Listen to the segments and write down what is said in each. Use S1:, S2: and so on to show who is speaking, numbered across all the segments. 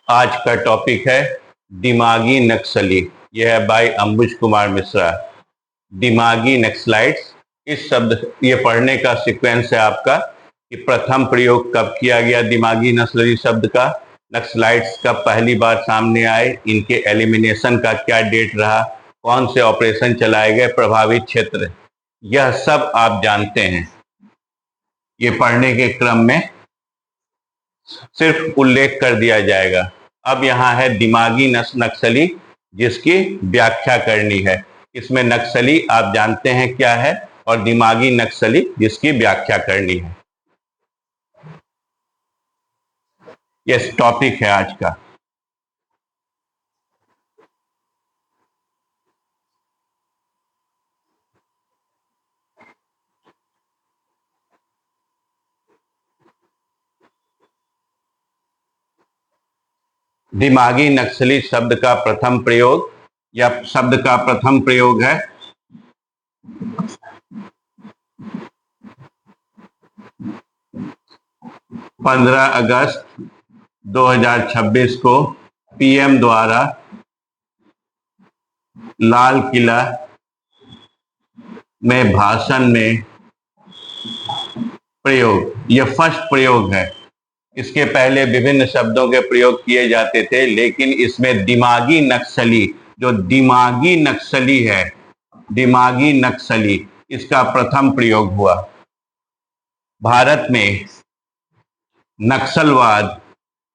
S1: आज का टॉपिक है दिमागी नक्सली। यह है बाय अंबुज कुमार मिश्रा। दिमागी नक्सलाइट्स, इस शब्द ये पढ़ने का सीक्वेंस है आपका कि प्रथम प्रयोग कब किया गया दिमागी नक्सली शब्द का, नक्सलाइट्स कब पहली बार सामने आए, इनके एलिमिनेशन का क्या डेट रहा, कौन से ऑपरेशन चलाए गए, प्रभावित क्षेत्र, यह सब आप जानते हैं। ये पढ़ने के क्रम में सिर्फ उल्लेख कर दिया जाएगा। अब यहाँ है दिमागी नक्सली, जिसकी व्याख्या करनी है। इसमें नक्सली आप जानते हैं क्या है, और दिमागी नक्सली जिसकी व्याख्या करनी है। यह टॉपिक है आज का। दिमागी नक्सली शब्द का प्रथम प्रयोग, या शब्द का प्रथम प्रयोग है 15 अगस्त 2026 को पीएम द्वारा लाल किला में भाषण में प्रयोग। यह फर्स्ट प्रयोग है। इसके पहले विभिन्न शब्दों के प्रयोग किए जाते थे, लेकिन इसमें दिमागी नक्सली, जो दिमागी नक्सली है, दिमागी नक्सली, इसका प्रथम प्रयोग हुआ। भारत में नक्सलवाद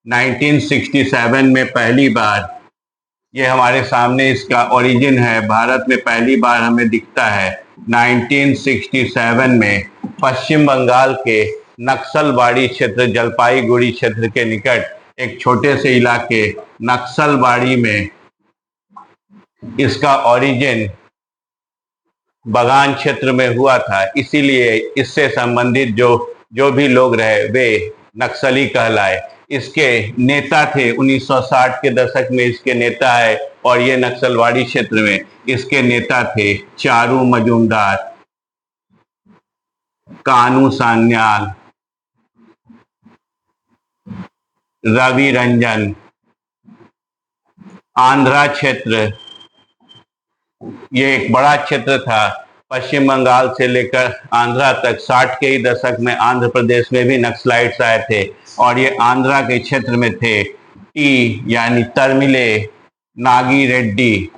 S1: 1967 में पहली बार, ये हमारे सामने इसका ओरिजिन है, भारत में पहली बार हमें दिखता है 1967 में पश्चिम बंगाल के नक्सलबाड़ी क्षेत्र, जलपाईगुड़ी क्षेत्र के निकट एक छोटे से इलाके नक्सलबाड़ी में इसका ओरिजिन बगान क्षेत्र में हुआ था। इसीलिए इससे संबंधित जो भी लोग रहे वे नक्सली कहलाए। इसके नेता थे 1960 के दशक में, इसके नेता है, और ये नक्सलवाड़ी क्षेत्र में इसके नेता थे चारू मजूमदार, कानू सान्याल, रवि रंजन। आंध्रा क्षेत्र, ये एक बड़ा क्षेत्र था, पश्चिम बंगाल से लेकर आंध्रा तक 60 के ही दशक में आंध्र प्रदेश में भी नक्सलाइट्स आए थे, और ये आंध्रा के क्षेत्र में थे। टी यानी तरमिले नागी रेड्डी,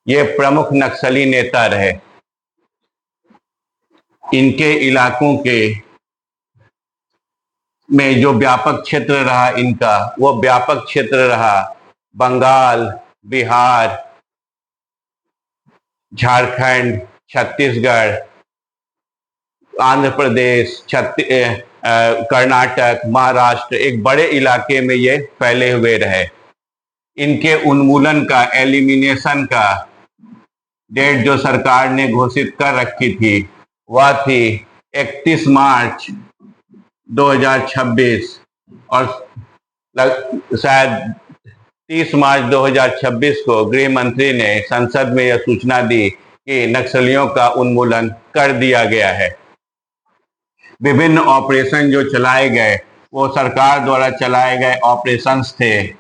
S1: ये प्रमुख नक्सली नेता रहे। इनके इलाकों के में जो व्यापक क्षेत्र रहा इनका, वो व्यापक क्षेत्र रहा बंगाल, बिहार, झारखंड, छत्तीसगढ़, आंध्र प्रदेश, कर्नाटक, महाराष्ट्र, एक बड़े इलाके में ये फैले हुए रहे। इनके उन्मूलन का, एलिमिनेशन का डेट जो सरकार ने घोषित कर रखी थी वह थी 31 मार्च 2026, और शायद 30 मार्च 2026 को गृह मंत्री ने संसद में यह सूचना दी कि नक्सलियों का उन्मूलन कर दिया गया है। विभिन्न ऑपरेशन जो चलाए गए वो सरकार द्वारा चलाए गए ऑपरेशंस थे।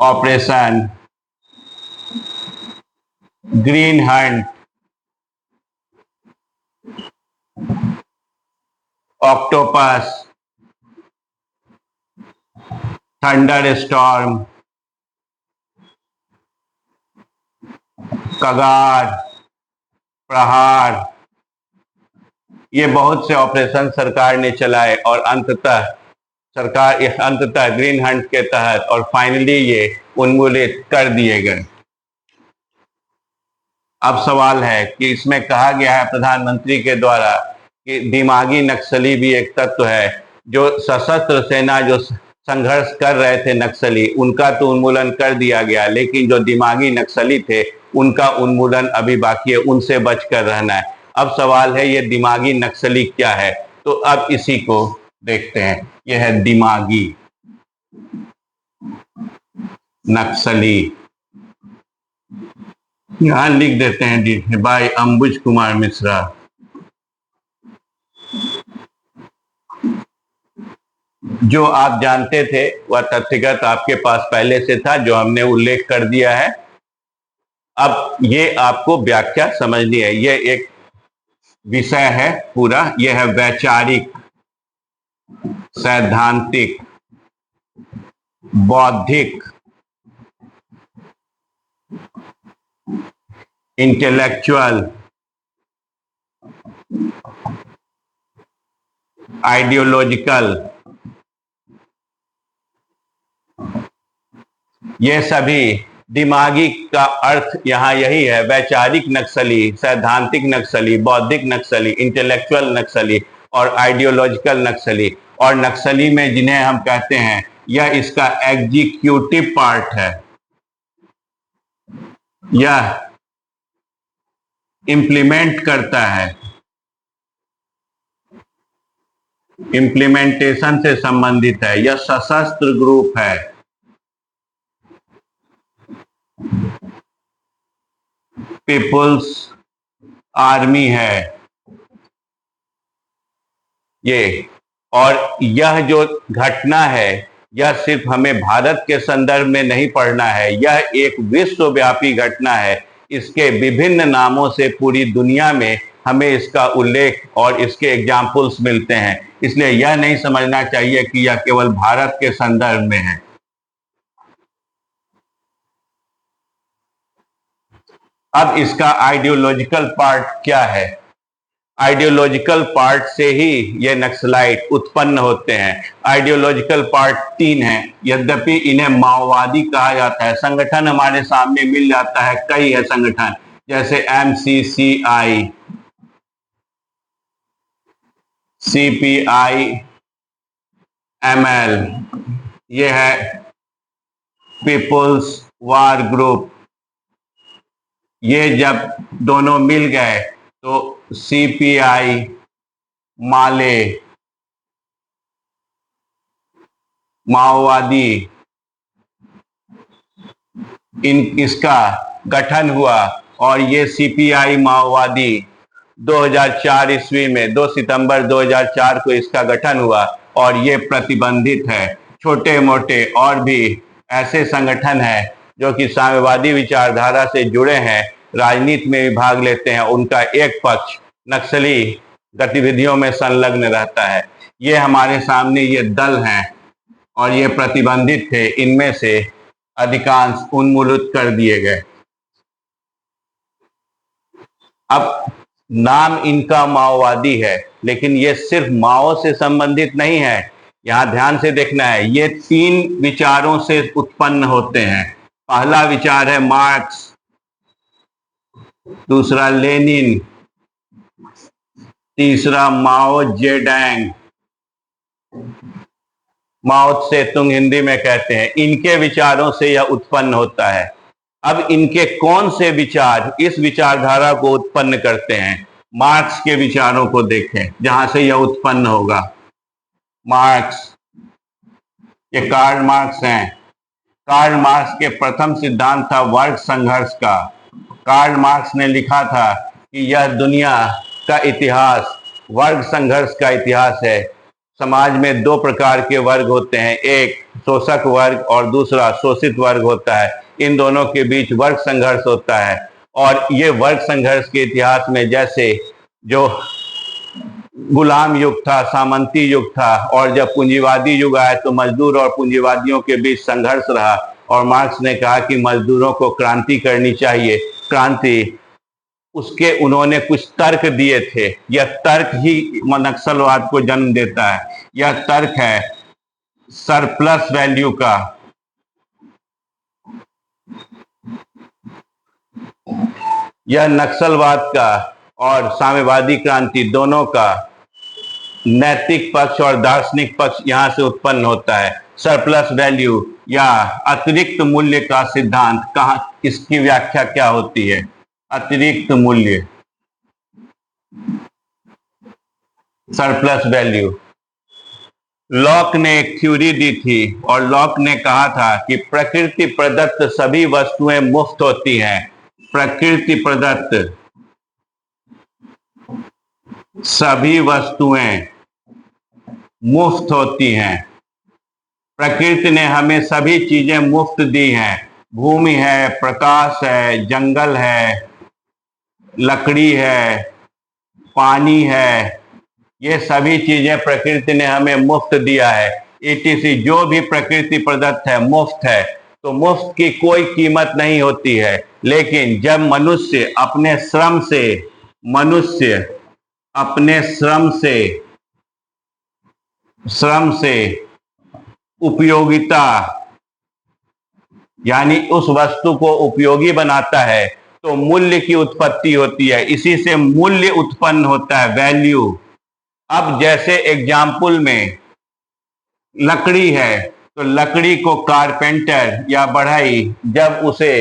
S1: Operation green Hunt, octopus, thunder storm, कगार, प्रहार, ये बहुत से ऑपरेशन सरकार ने चलाए, और अंततः ग्रीन हंट के तहत और फाइनली ये उन्मूलित कर दिए गए। अब सवाल है कि इसमें कहा गया है प्रधानमंत्री के द्वारा कि दिमागी नक्सली भी एक तत्व है। जो सशस्त्र सेना जो संघर्ष कर रहे थे नक्सली, उनका तो उन्मूलन कर दिया गया, लेकिन जो दिमागी नक्सली थे उनका उन्मूलन अभी बाकी है, उनसे बचकर रहना है। अब सवाल है ये दिमागी नक्सली क्या है, तो अब इसी को देखते हैं। यह है दिमागी नक्सली, यहां लिख देते हैं बाय अंबुज कुमार मिश्रा। जो आप जानते थे वह तथ्यगत आपके पास पहले से था, जो हमने उल्लेख कर दिया है। अब ये आपको व्याख्या समझनी है। ये एक विषय है पूरा, यह है वैचारिक, सैद्धांतिक, बौद्धिक, इंटेलेक्चुअल, आइडियोलॉजिकल, ये सभी दिमागी का अर्थ यहाँ यही है। वैचारिक नक्सली, सैद्धांतिक नक्सली, बौद्धिक नक्सली, इंटेलेक्चुअल नक्सली और आइडियोलॉजिकल नक्सली। और नक्सली में जिन्हें हम कहते हैं, यह इसका एग्जीक्यूटिव पार्ट है, यह इंप्लीमेंट करता है, इंप्लीमेंटेशन से संबंधित है, यह सशस्त्र ग्रुप है, पीपुल्स आर्मी है ये। और यह जो घटना है, यह सिर्फ हमें भारत के संदर्भ में नहीं पढ़ना है, यह एक विश्वव्यापी घटना है। इसके विभिन्न नामों से पूरी दुनिया में हमें इसका उल्लेख और इसके एग्जाम्पल्स मिलते हैं। इसलिए यह नहीं समझना चाहिए कि यह केवल भारत के संदर्भ में है। अब इसका आइडियोलॉजिकल पार्ट क्या है? आइडियोलॉजिकल पार्ट से ही ये नक्सलाइट उत्पन्न होते हैं। आइडियोलॉजिकल पार्ट 3 है, यद्यपि इन्हें माओवादी कहा जाता है। संगठन हमारे सामने मिल जाता है, कई है संगठन, जैसे MCCI, CPI, ML, ये है पीपुल्स वार ग्रुप। ये जब दोनों मिल गए तो CPI, माले, माओवादी, इसका गठन हुआ। और ये CPI माओवादी 2004 ईस्वी में 2 सितंबर 2004 को इसका गठन हुआ और ये प्रतिबंधित है। छोटे मोटे और भी ऐसे संगठन हैं जो कि साम्यवादी विचारधारा से जुड़े हैं, राजनीति में भी भाग लेते हैं, उनका एक पक्ष नक्सली गतिविधियों में संलग्न रहता है। ये हमारे सामने ये दल हैं और ये प्रतिबंधित थे। इनमें से अधिकांश उन्मूलित कर दिए गए। अब नाम इनका माओवादी है, लेकिन ये सिर्फ माओ से संबंधित नहीं है। यहां ध्यान से देखना है, ये 3 विचारों से उत्पन्न होते हैं। पहला विचार है मार्क्स, दूसरा लेनिन, तीसरा माओ जेडैंग, माओ से तुंग हिंदी में कहते हैं। इनके विचारों से यह उत्पन्न होता है। अब इनके कौन से विचार इस विचारधारा को उत्पन्न करते हैं? मार्क्स के विचारों को देखें, जहां से यह उत्पन्न होगा। मार्क्स, ये कार्ल मार्क्स हैं। कार्ल मार्क्स के प्रथम सिद्धांत था वर्ग संघर्ष का। कार्ल मार्क्स ने लिखा था कि यह दुनिया का इतिहास वर्ग संघर्ष का इतिहास है। समाज में 2 प्रकार के वर्ग होते हैं, एक शोषक वर्ग और दूसरा शोषित वर्ग होता है। इन दोनों के बीच वर्ग संघर्ष होता है। और ये वर्ग संघर्ष के इतिहास में जैसे जो गुलाम युग था, सामंती युग था, और जब पूंजीवादी युग आया तो मजदूर और पूंजीवादियों के बीच संघर्ष रहा। और मार्क्स ने कहा कि मजदूरों को क्रांति करनी चाहिए। क्रांति, उसके उन्होंने कुछ तर्क दिए थे। यह तर्क ही नक्सलवाद को जन्म देता है। यह तर्क है सरप्लस वैल्यू का, यह नक्सलवाद का और साम्यवादी क्रांति दोनों का नैतिक पक्ष और दार्शनिक पक्ष यहां से उत्पन्न होता है। सरप्लस वैल्यू या अतिरिक्त मूल्य का सिद्धांत, कहां इसकी व्याख्या क्या होती है? अतिरिक्त मूल्य, सरप्लस वैल्यू। लॉक ने एक थ्योरी दी थी और लॉक ने कहा था कि प्रकृति प्रदत्त सभी वस्तुएं मुफ्त होती हैं। प्रकृति प्रदत्त सभी वस्तुएं मुफ्त होती हैं। प्रकृति ने हमें सभी चीजें मुफ्त दी हैं। भूमि है, प्रकाश है, जंगल है, लकड़ी है, पानी है, ये सभी चीजें प्रकृति ने हमें मुफ्त दिया है। ईटीसी जो भी प्रकृति प्रदत्त है मुफ्त है, तो मुफ्त की कोई कीमत नहीं होती है। लेकिन जब मनुष्य अपने श्रम से उपयोगिता यानी उस वस्तु को उपयोगी बनाता है, तो मूल्य की उत्पत्ति होती है। इसी से मूल्य उत्पन्न होता है, वैल्यू। अब जैसे एग्जाम्पल में लकड़ी है, तो लकड़ी को कारपेंटर या बढ़ई जब उसे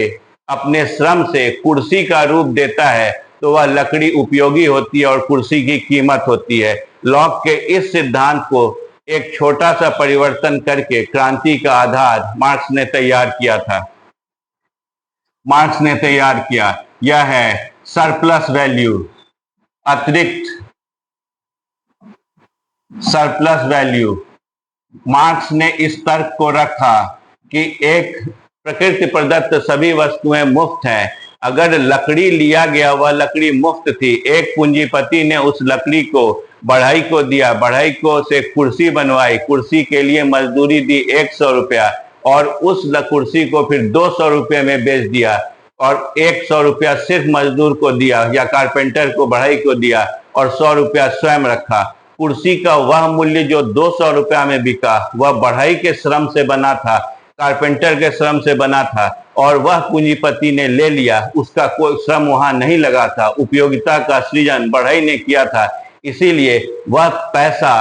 S1: अपने श्रम से कुर्सी का रूप देता है, तो वह लकड़ी उपयोगी होती है और कुर्सी की कीमत होती है। लॉक के इस सिद्धांत को एक छोटा सा परिवर्तन करके क्रांति का आधार मार्क्स ने तैयार किया। यह है सरप्लस वैल्यू, अतिरिक्त सरप्लस वैल्यू। मार्क्स ने इस तर्क को रखा कि एक प्रकृति प्रदत्त सभी वस्तुएं मुफ्त हैं। अगर लकड़ी लिया गया, वह लकड़ी मुफ्त थी। एक पूंजीपति ने उस लकड़ी को बढ़ई को दिया, बढ़ई को से कुर्सी बनवाई, कुर्सी के लिए मजदूरी दी 100 रुपया, और उस कुर्सी को फिर 200 रुपये में बेच दिया, और 100 रुपया सिर्फ मजदूर को दिया या कारपेंटर को, बढ़ई को दिया, और 100 रुपया स्वयं रखा। कुर्सी का वह मूल्य जो 200 रुपया में बिका, वह बढ़ई के श्रम से बना था, कारपेंटर के श्रम से बना था, और वह पूंजीपति ने ले लिया। उसका कोई श्रम वहां नहीं लगा था। उपयोगिता का सृजन बढ़ई ने किया था, इसीलिए वह पैसा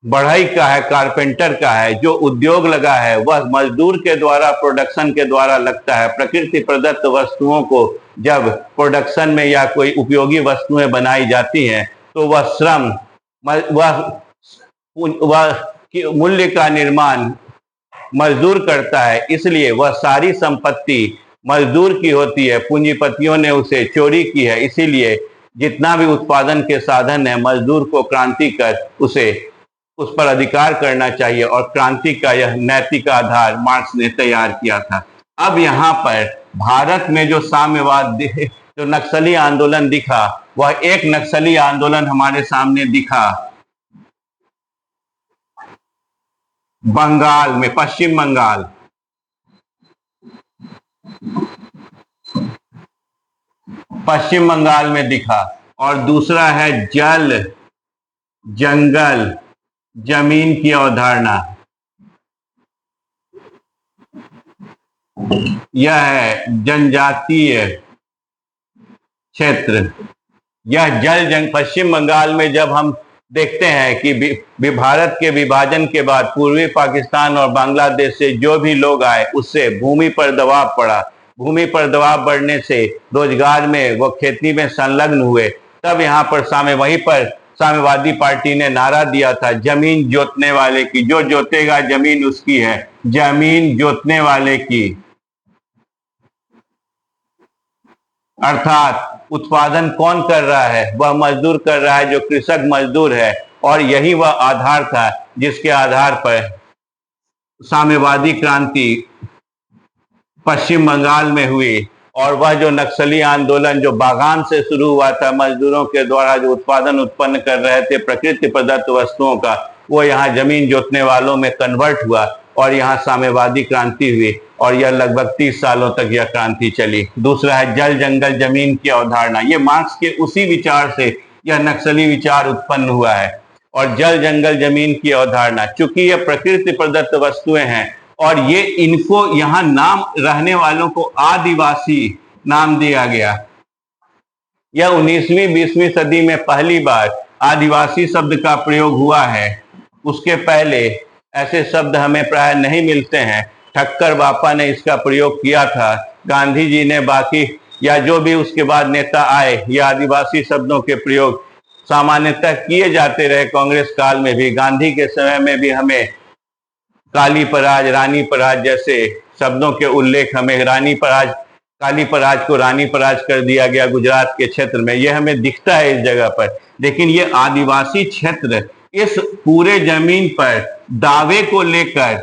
S1: बढ़ई का है, कारपेंटर का है। जो उद्योग लगा है वह मजदूर के द्वारा, प्रोडक्शन के द्वारा लगता है। प्रकृति प्रदत्त वस्तुओं को जब प्रोडक्शन में या कोई उपयोगी वस्तुएं बनाई जाती हैं, तो वह श्रम, वह मूल्य का निर्माण मजदूर करता है। इसलिए वह सारी संपत्ति मजदूर की होती है। पूंजीपतियों ने उसे चोरी की है। इसीलिए जितना भी उत्पादन के साधन है, मजदूर को क्रांति कर उस पर अधिकार करना चाहिए, और क्रांति का यह नैतिक आधार मार्क्स ने तैयार किया था। अब यहाँ पर भारत में जो साम्यवाद, जो नक्सली आंदोलन दिखा, वह एक नक्सली आंदोलन हमारे सामने दिखा बंगाल में, पश्चिम बंगाल में दिखा। और दूसरा है जल, जंगल, जमीन की अवधारणा। यह है जनजातीय क्षेत्र। यह पश्चिम बंगाल में जब हम देखते हैं कि भारत के विभाजन के बाद पूर्वी पाकिस्तान और बांग्लादेश से जो भी लोग आए, उससे भूमि पर दबाव पड़ा। भूमि पर दबाव बढ़ने से रोजगार में, वो खेती में संलग्न हुए। तब यहाँ पर वहीं पर साम्यवादी पार्टी ने नारा दिया था, जमीन जोतने वाले की, जो जोतेगा जमीन उसकी है। जमीन जोतने वाले की, अर्थात उत्पादन कौन कर रहा है? वह मजदूर कर रहा है, जो कृषक मजदूर है। और यही वह आधार था जिसके आधार पर साम्यवादी क्रांति पश्चिम बंगाल में हुई। और वह जो नक्सली आंदोलन जो बागान से शुरू हुआ था, मजदूरों के द्वारा जो उत्पादन उत्पन्न कर रहे थे प्रकृति प्रदत्त वस्तुओं का, वो यहाँ जमीन जोतने वालों में कन्वर्ट हुआ, और यहाँ साम्यवादी क्रांति हुई। और यह लगभग 30 सालों तक यह क्रांति चली। दूसरा है जल, जंगल, जमीन की अवधारणा। ये मार्क्स के उसी विचार से यह नक्सली विचार उत्पन्न हुआ है। और जल, जंगल, जमीन की अवधारणा, चूंकि यह प्रकृति प्रदत्त वस्तुएं हैं, और ये इनको यहाँ नाम, रहने वालों को आदिवासी नाम दिया गया। यह 19वीं 20वीं सदी में पहली बार आदिवासी शब्द का प्रयोग हुआ है। उसके पहले ऐसे शब्द हमें प्राय नहीं मिलते हैं। ठक्कर बापा ने इसका प्रयोग किया था, गांधी जी ने, बाकी या जो भी उसके बाद नेता आए, ये आदिवासी शब्दों के प्रयोग सामान्यतः किए जाते रहे। कांग्रेस काल में भी, गांधी के समय में भी हमें काली पराज, रानी पराज जैसे शब्दों के उल्लेख, हमें रानी पराज, काली पराज को रानी पराज कर दिया गया गुजरात के क्षेत्र में, यह हमें दिखता है इस जगह पर। लेकिन ये आदिवासी क्षेत्र, इस पूरे जमीन पर दावे को लेकर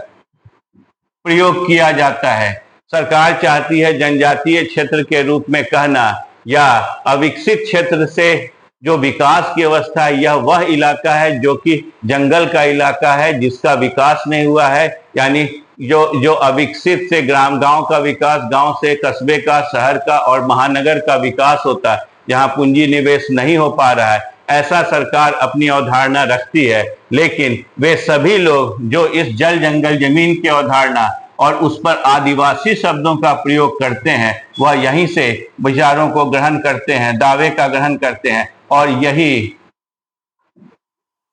S1: प्रयोग किया जाता है। सरकार चाहती है जनजातीय क्षेत्र के रूप में कहना या अविकसित क्षेत्र से जो विकास की अवस्था है, यह वह इलाका है जो कि जंगल का इलाका है, जिसका विकास नहीं हुआ है। यानी जो अविकसित से गांव का विकास, गांव से कस्बे का, शहर का और महानगर का विकास होता है, जहां पूंजी निवेश नहीं हो पा रहा है, ऐसा सरकार अपनी अवधारणा रखती है। लेकिन वे सभी लोग जो इस जल जंगल जमीन की अवधारणा और उस पर आदिवासी शब्दों का प्रयोग करते हैं, वह यहीं से विचारों को ग्रहण करते हैं, दावे का ग्रहण करते हैं, और यही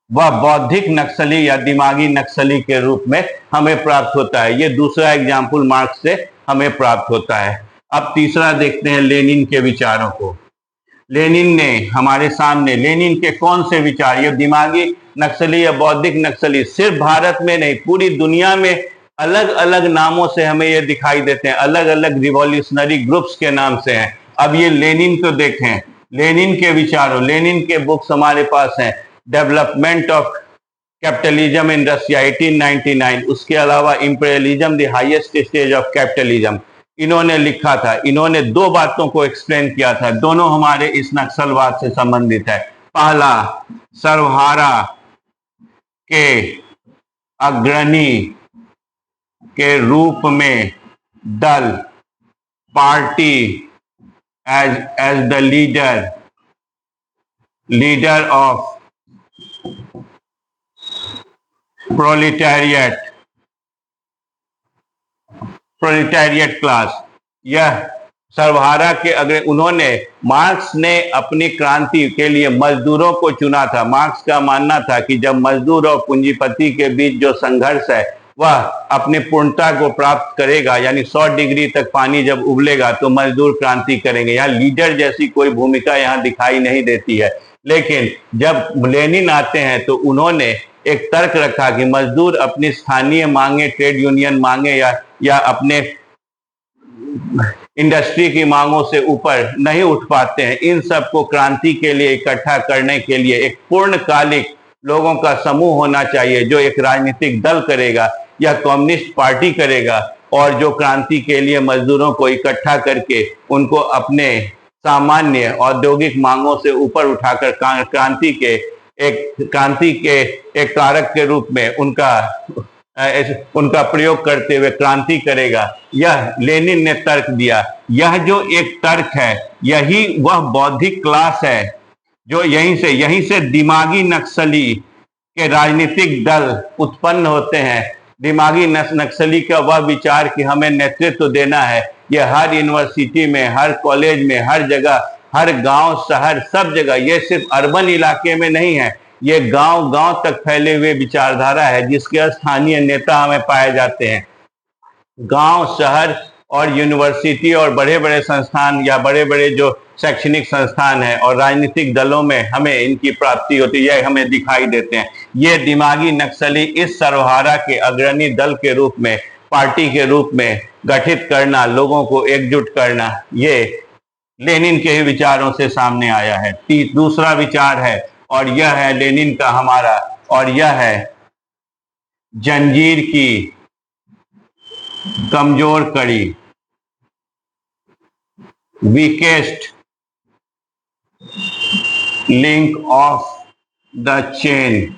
S1: वह बौद्धिक नक्सली या दिमागी नक्सली के रूप में हमें प्राप्त होता है। ये दूसरा एग्जाम्पल मार्क्स से हमें प्राप्त होता है। अब तीसरा देखते हैं लेनिन के विचारों को। लेनिन ने हमारे सामने, लेनिन के कौन से विचार, ये दिमागी नक्सली या बौद्धिक नक्सली सिर्फ भारत में नहीं, पूरी दुनिया में अलग अलग नामों से हमें ये दिखाई देते हैं, अलग अलग रिवॉल्यूशनरी ग्रुप्स के नाम से हैं। अब ये लेनिन को देखें, लेनिन के विचारों, लेनिन के बुक्स हमारे पास हैं। Development of capitalism in Russia 1899, उसके अलावा imperialism the highest stage of capitalism, इन्होंने लिखा था। इन्होंने दो बातों को एक्सप्लेन किया था, दोनों हमारे इस नक्सलवाद से संबंधित है। पहला, सर्वहारा के अग्रणी के रूप में दल, party as the leader of proletariat class, यह सर्वहारा के अग्रणी। उन्होंने, मार्क्स ने अपनी क्रांति के लिए मजदूरों को चुना था। मार्क्स का मानना था कि जब मजदूर और पूंजीपति के बीच जो संघर्ष है वह अपने पूर्णता को प्राप्त करेगा, यानी 100 डिग्री तक पानी जब उबलेगा तो मजदूर क्रांति करेंगे। यहाँ लीडर जैसी कोई भूमिका यहाँ दिखाई नहीं देती है। लेकिन जब लेनिन आते हैं तो उन्होंने एक तर्क रखा कि मजदूर अपनी स्थानीय मांगे, ट्रेड यूनियन मांगे या अपने इंडस्ट्री की मांगों से ऊपर नहीं उठ पाते हैं। इन सबको क्रांति के लिए इकट्ठा करने के लिए एक पूर्णकालिक लोगों का समूह होना चाहिए, जो एक राजनीतिक दल करेगा या कम्युनिस्ट पार्टी करेगा, और जो क्रांति के लिए मजदूरों को इकट्ठा करके उनको अपने सामान्य औद्योगिक मांगों से ऊपर उठाकर क्रांति के एक कारक के रूप में उनका प्रयोग करते हुए क्रांति करेगा। यह लेनिन ने तर्क दिया। यह जो एक तर्क है, यही वह बौद्धिक क्लास है जो यहीं से दिमागी नक्सली के राजनीतिक दल उत्पन्न होते हैं। दिमागी नक्सली का वह विचार कि हमें नेतृत्व देना है, यह हर यूनिवर्सिटी में, हर कॉलेज में, हर जगह, हर गांव, शहर, सब जगह, ये सिर्फ अर्बन इलाके में नहीं है, ये गांव गांव तक फैले हुए विचारधारा है, जिसके स्थानीय नेता हमें पाए जाते हैं। गांव, शहर और यूनिवर्सिटी और बड़े बड़े संस्थान या बड़े बड़े जो शैक्षणिक संस्थान हैं और राजनीतिक दलों में हमें इनकी प्राप्ति होती है, हमें दिखाई देते हैं। ये दिमागी नक्सली इस सर्वहारा के अग्रणी दल के रूप में, पार्टी के रूप में गठित करना, लोगों को एकजुट करना, ये लेनिन के ही विचारों से सामने आया है। दूसरा विचार है, और यह है लेनिन का हमारा, और यह है जंजीर की कमजोर कड़ी, weakest link of the chain.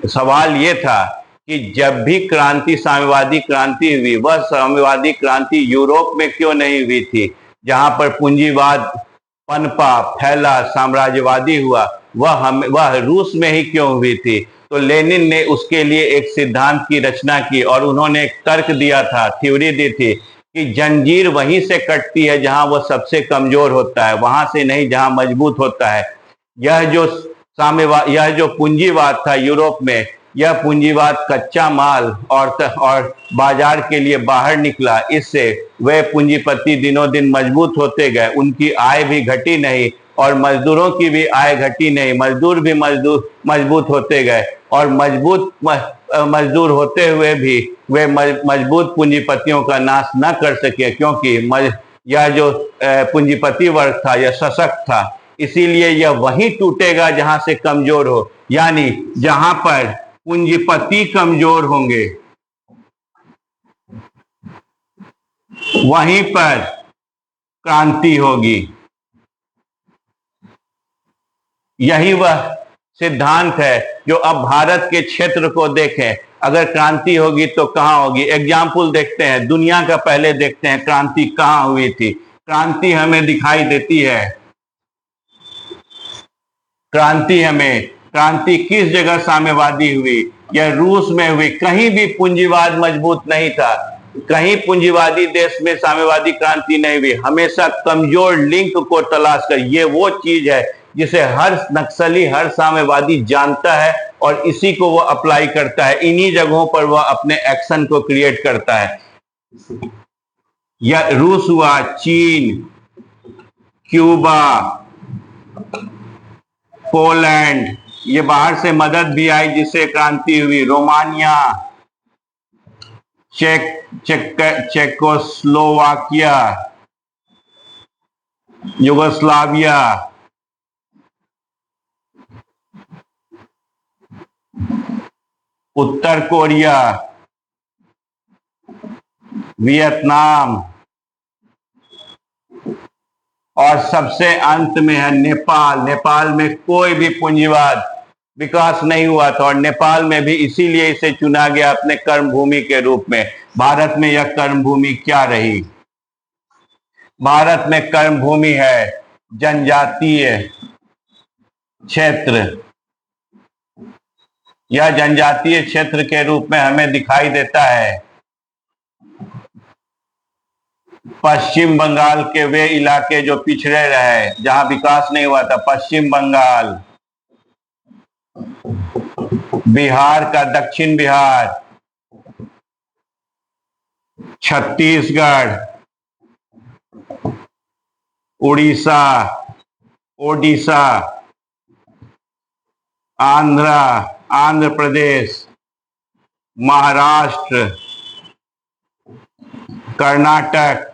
S1: सवाल यह था कि जब भी क्रांति, साम्यवादी क्रांति हुई, वह साम्यवादी क्रांति यूरोप में क्यों नहीं हुई थी, जहां पर पूंजीवाद पनपा, फैला, साम्राज्यवादी हुआ, वह रूस में ही क्यों हुई थी। तो लेनिन ने उसके लिए एक सिद्धांत की रचना की और उन्होंने एक तर्क दिया था, थ्योरी दी थी कि जंजीर वहीं से कटती है जहां वह सबसे कमजोर होता है, वहां से नहीं जहां मजबूत होता है। यह जो पूंजीवाद था यूरोप में, यह पूंजीवाद कच्चा माल और बाजार के लिए बाहर निकला। इससे वे पूंजीपति दिनों दिन मजबूत होते गए, उनकी आय भी घटी नहीं और मजदूरों की भी आय घटी नहीं, मजदूर भी मजबूत होते गए, और मजदूर होते हुए भी वे मजबूत पूंजीपतियों का नाश न कर सके, क्योंकि या जो पूंजीपति वर्ग था या सशक्त था, इसीलिए यह वहीं टूटेगा जहां से कमजोर हो, यानी जहां पर पूंजीपति कमजोर होंगे वहीं पर क्रांति होगी। यही वह सिद्धांत है जो अब भारत के क्षेत्र को देखें, अगर क्रांति होगी तो कहां होगी। एग्जाम्पल देखते हैं, दुनिया का पहले देखते हैं क्रांति कहां हुई थी। क्रांति हमें दिखाई देती है, क्रांति किस जगह साम्यवादी हुई? यह रूस में हुई। कहीं भी पूंजीवाद मजबूत नहीं था, कहीं पूंजीवादी देश में साम्यवादी क्रांति नहीं हुई। हमेशा कमजोर लिंक को तलाश कर, ये वो चीज है जिसे हर नक्सली, हर साम्यवादी जानता है और इसी को वो अप्लाई करता है। इन्हीं जगहों पर वह अपने एक्शन को क्रिएट करता है। या रूस हुआ, चीन, क्यूबा, पोलैंड, ये बाहर से मदद भी आई जिससे क्रांति हुई। रोमानिया, चेकोस्लोवाकिया, युगोस्लाविया, उत्तर कोरिया, वियतनाम और सबसे अंत में है नेपाल। नेपाल में कोई भी पूंजीवाद विकास नहीं हुआ था और नेपाल में भी इसीलिए इसे चुना गया अपने कर्म भूमि के रूप में। भारत में यह कर्म भूमि क्या रही? भारत में कर्म भूमि है जनजातीय क्षेत्र। यह जनजातीय क्षेत्र के रूप में हमें दिखाई देता है पश्चिम बंगाल के वे इलाके जो पिछड़े रहे, जहां विकास नहीं हुआ था। पश्चिम बंगाल, बिहार का दक्षिण बिहार, छत्तीसगढ़, उड़ीसा, ओडिशा, आंध्र प्रदेश, महाराष्ट्र, कर्नाटक।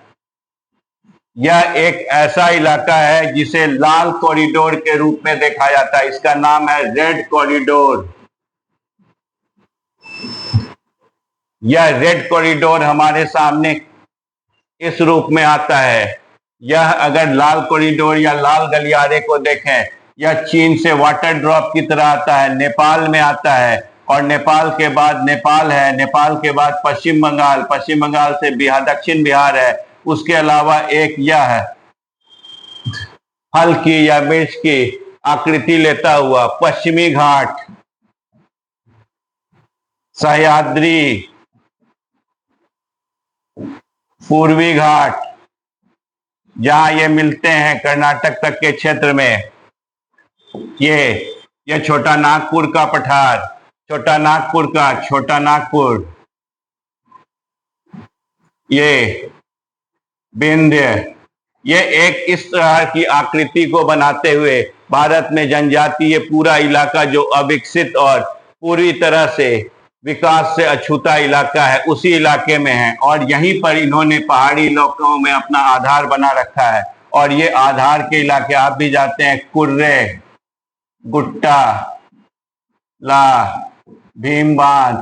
S1: यह एक ऐसा इलाका है जिसे लाल कॉरिडोर के रूप में देखा जाता है। इसका नाम है रेड कॉरिडोर। यह रेड कॉरिडोर हमारे सामने इस रूप में आता है। यह अगर लाल कॉरिडोर या लाल गलियारे को देखें, यह चीन से वाटर ड्रॉप की तरह आता है, नेपाल में आता है और नेपाल के बाद नेपाल है, नेपाल के बाद पश्चिम बंगाल, पश्चिम बंगाल से बिहार, दक्षिण बिहार है। उसके अलावा एक यह है फल की या मिर्च की आकृति लेता हुआ पश्चिमी घाट, सह्याद्री, पूर्वी घाट, जहां ये मिलते हैं कर्नाटक तक के क्षेत्र में। ये छोटा नागपुर का पठार, छोटा नागपुर, ये विंध्य। ये एक इस तरह की आकृति को बनाते हुए भारत में जनजातीय पूरा इलाका जो अविकसित और पूरी तरह से विकास से अछूता इलाका है, उसी इलाके में है। और यहीं पर इन्होंने पहाड़ी इलाकों में अपना आधार बना रखा है। और ये आधार के इलाके आप भी जाते हैं, कुर्रे, गुट्टा, ला, भीमबांध,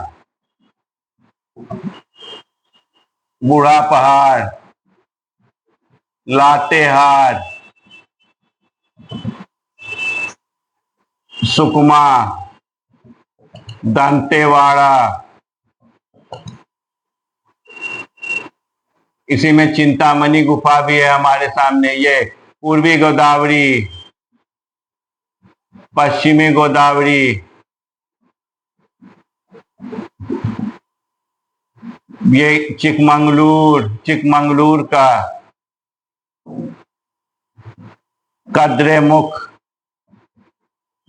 S1: बूढ़ा पहाड़, लातेहार, सुकमा, दंतेवाड़ा, इसी में चिंतामणि गुफा भी है हमारे सामने। ये पूर्वी गोदावरी, पश्चिमी गोदावरी, ये चिकमंगलूर का कद्रेमुख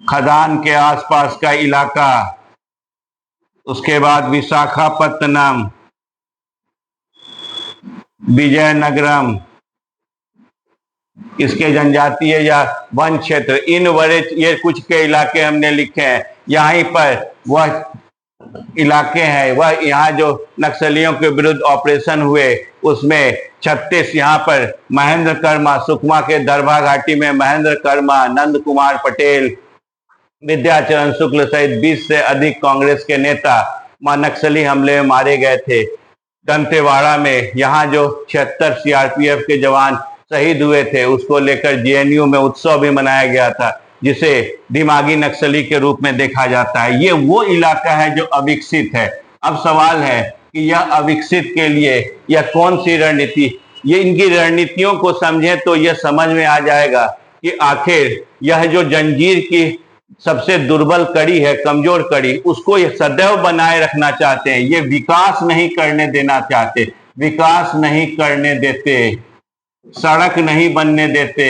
S1: खदान के आसपास का इलाका, उसके बाद विशाखापत्तनम, विजयनगरम, इसके जनजातीय या वन क्षेत्र, इन बड़े ये कुछ के इलाके हमने लिखे हैं। यहीं पर वह इलाके हैं, वह यहाँ जो नक्सलियों के विरुद्ध ऑपरेशन हुए उसमें 36 यहाँ पर महेंद्र कर्मा, सुकमा के दरभा घाटी में महेंद्र कर्मा, नंद कुमार पटेल, विद्याचरण शुक्ल सहित 20 से अधिक कांग्रेस के नेता नक्सली हमले में मारे गए थे। दंतेवाड़ा में यहाँ जो 76 सीआरपीएफ के जवान शहीद हुए थे, उसको लेकर जेएनयू में उत्सव भी मनाया गया था, जिसे दिमागी नक्सली के रूप में देखा जाता है। ये वो इलाका है जो अविकसित है। अब सवाल है कि यह अविकसित के लिए यह कौन सी रणनीति, ये इनकी रणनीतियों को समझें तो यह समझ में आ जाएगा कि आखिर यह जो जंजीर की सबसे दुर्बल कड़ी है, कमजोर कड़ी, उसको ये सदैव बनाए रखना चाहते हैं। ये विकास नहीं करने देना चाहते, विकास नहीं करने देते, सड़क नहीं बनने देते,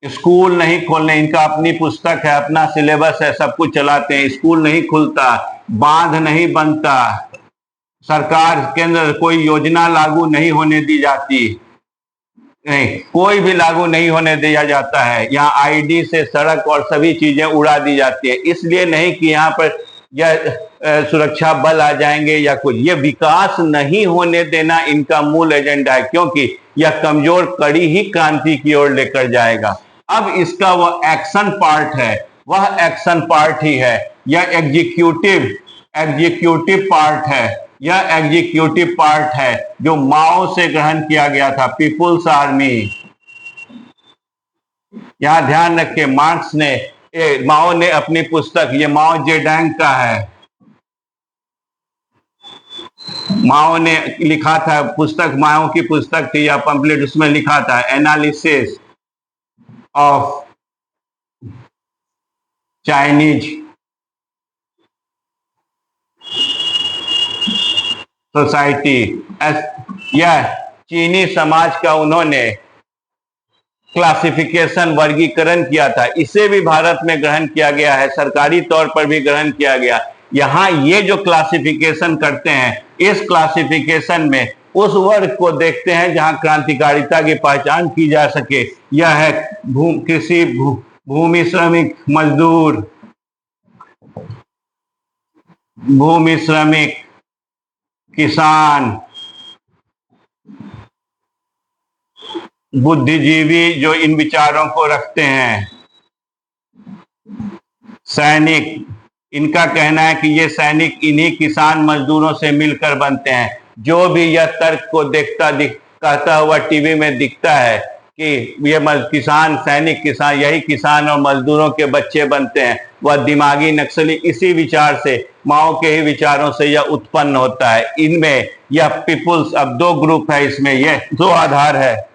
S1: स्कूल नहीं खोलने, इनका अपनी पुस्तक है, अपना सिलेबस है, सब कुछ चलाते हैं। स्कूल नहीं खुलता, बांध नहीं बनता, सरकार के अंदर कोई योजना लागू नहीं होने दी जाती, नहीं कोई भी लागू नहीं होने दिया जाता है। यहाँ आईडी से सड़क और सभी चीजें उड़ा दी जाती है। इसलिए नहीं कि यहाँ पर यह सुरक्षा बल आ जाएंगे या कुछ, ये विकास नहीं होने देना इनका मूल एजेंडा है, क्योंकि यह कमजोर कड़ी ही क्रांति की ओर लेकर जाएगा। अब इसका वह एक्शन पार्ट है, वह एक्शन पार्ट ही है, यह एग्जीक्यूटिव पार्ट है, यह एग्जीक्यूटिव पार्ट है जो माओ से ग्रहण किया गया था, पीपुल्स आर्मी। यहां ध्यान रखें, मार्क्स ने, माओ ने अपनी पुस्तक, ये माओ जेडैंग का है, माओ ने लिखा था पुस्तक, माओ की पुस्तक थी या पंपलेट, उसमें लिखा था एनालिसिस ऑफ चाइनीज सोसाइटी। यह चीनी समाज का उन्होंने क्लासिफिकेशन, वर्गीकरण किया था। इसे भी भारत में ग्रहण किया गया है, सरकारी तौर पर भी ग्रहण किया गया। यहाँ ये जो क्लासिफिकेशन करते हैं, इस क्लासिफिकेशन में उस वर्ग को देखते हैं जहां क्रांतिकारिता की पहचान की जा सके। यह है कृषि भूमि श्रमिक मजदूर, भूमि श्रमिक, किसान, बुद्धिजीवी जो इन विचारों को रखते हैं, सैनिक, इनका कहना है कि ये सैनिक इन्हीं किसान मजदूरों से मिलकर बनते हैं। जो भी यह तर्क को कहता हुआ टीवी में दिखता है कि ये किसान, सैनिक, किसान, यही किसान और मजदूरों के बच्चे बनते हैं, वह दिमागी नक्सली इसी विचार से, माओ के ही विचारों से यह उत्पन्न होता है। इनमें यह पीपुल्स, अब दो ग्रुप है इसमें, ये दो आधार है,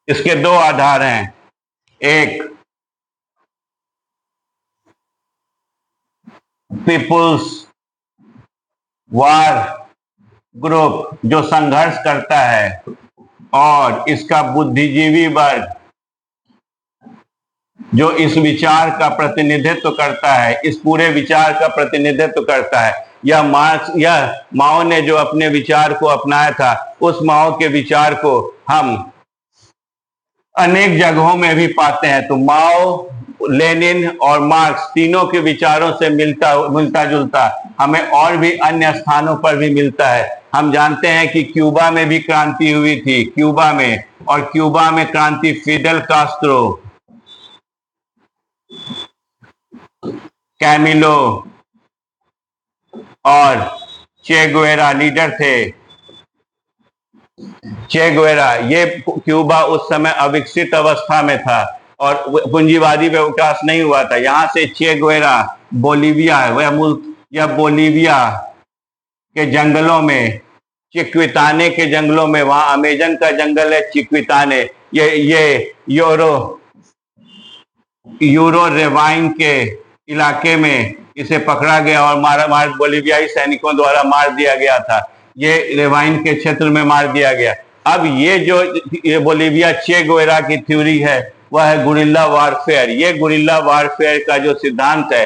S1: इसके दो आधार हैं। एक पीपुल्स वार ग्रुप जो संघर्ष करता है, और इसका बुद्धिजीवी वर्ग जो इस विचार का प्रतिनिधित्व करता है, इस पूरे विचार का प्रतिनिधित्व करता है। यह माओ ने जो अपने विचार को अपनाया था, उस माओ के विचार को हम अनेक जगहों में भी पाते हैं। तो माओ, लेनिन और मार्क्स तीनों के विचारों से मिलता जुलता हमें और भी अन्य स्थानों पर भी मिलता है। हम जानते हैं कि क्यूबा में भी क्रांति हुई थी, क्यूबा में, और क्यूबा में क्रांति फिडेल कास्ट्रो, कैमिलो और चे गुवेरा लीडर थे। चे गुवेरा, ये क्यूबा उस समय अविकसित अवस्था में था और पूंजीवादी पे विकास नहीं हुआ था। यहां से चे गुवेरा बोलीविया है, वह मुल्क, यह बोलीविया के जंगलों में, चिक्विताने के जंगलों में, वहां अमेजन का जंगल है चिक्विताने, ये यूरो रेवाइन के इलाके में इसे पकड़ा गया और बोलीवियाई सैनिकों द्वारा मार दिया गया था। ये रेवाइन के क्षेत्र में मार दिया गया। अब ये बोलीविया चे गुवेरा की थ्योरी है, वह है गुरिल्ला वारफेयर। ये गुरिल्ला वारफेयर का जो सिद्धांत है,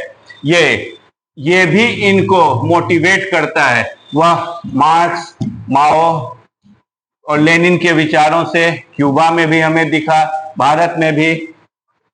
S1: ये भी इनको मोटिवेट करता है। वह मार्क्स, माओ और लेनिन के विचारों से क्यूबा में भी हमें दिखा, भारत में भी।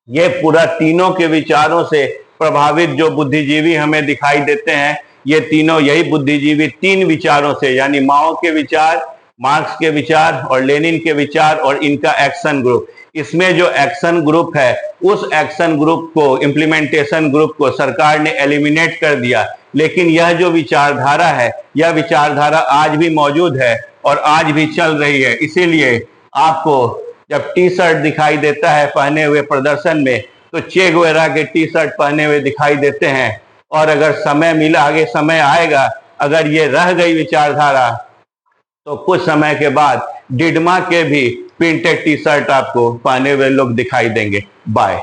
S1: ये पूरा तीनों के विचारों से प्रभावित जो बुद्धिजीवी हमें दिखाई देते हैं, ये तीनों यही बुद्धिजीवी तीन विचारों से, यानी माओ के विचार, मार्क्स के विचार और लेनिन के विचार और इनका एक्शन ग्रुप, इसमें जो एक्शन ग्रुप है उस एक्शन ग्रुप को, इम्प्लीमेंटेशन ग्रुप को सरकार ने एलिमिनेट कर दिया। लेकिन यह जो विचारधारा है, यह विचारधारा आज भी मौजूद है और आज भी चल रही है। इसीलिए आपको जब टी शर्ट दिखाई देता है पहने हुए प्रदर्शन में, तो चे गुवेरा के टी शर्ट पहने हुए दिखाई देते हैं। और अगर समय मिला, आगे समय आएगा, अगर ये रह गई विचारधारा, तो कुछ समय के बाद डिडमा के भी प्रिंटेड टी शर्ट आपको पहने हुए लोग दिखाई देंगे। बाय।